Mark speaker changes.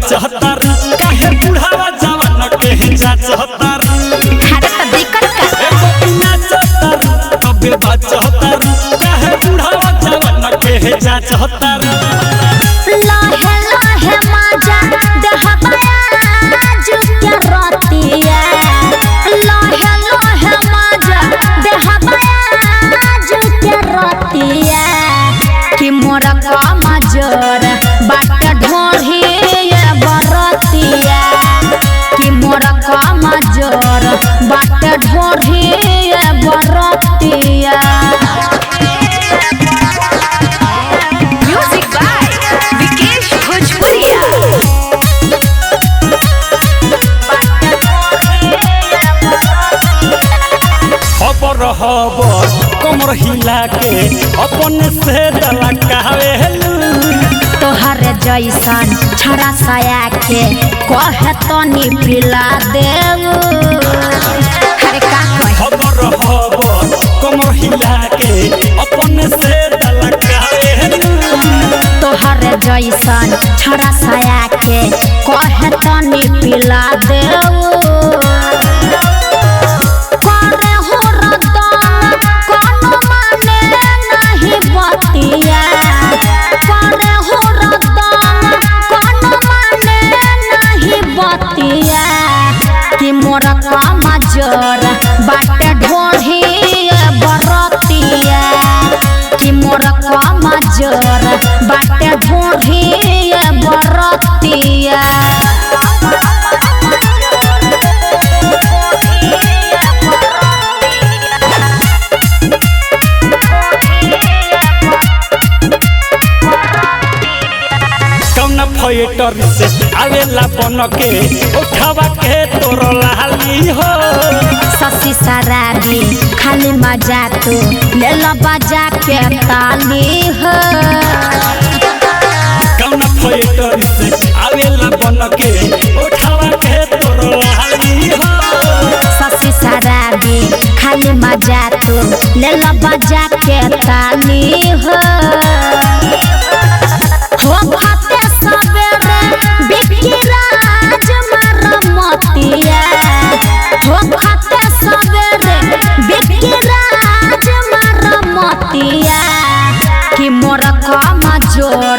Speaker 1: काहे बुढ़ावा जवान के जाचहतर तबे बाचहतर काहे बुढ़ावा जवान के जाचहतर
Speaker 2: लहे लहे मजा देहबाया जुके रतिया लहे लहे मजा देहबाया जुके रतिया कि मोर कमजोर बाट ढोढ़ी बरतिया कि मोर कमजोर बाट ढोढ़ी बरतिया।
Speaker 1: कमर हिला के अपन से दलकावे
Speaker 2: तोहरे जैसन छड़ा साया के कहे तनी पिला देव
Speaker 1: खबर कमर हिला के अपन से दलकावे
Speaker 2: तोहरे जैसन छड़ा साया के कहे तनी पिला देव मोर कमजोर बाटे ढोढ़ी बरतिया कि मोर कमजोर बाटे ढोढ़ी बरतिया।
Speaker 1: थिएटर से आवेला बन के उठावा के तोर लाली हो
Speaker 2: ससी शराबी खाली मजा तू ले लो बजा के ताली हो
Speaker 1: कौन थिएटर से आवेला बन के उठावा के तोर लाली हो
Speaker 2: ससी शराबी खाली मजा तू ले लो बजा के ताली हो खाते सवेरे बिकिराज मरमतिया हो खाते सवेरे बिकिराज मरमतिया कि मोर कमजोर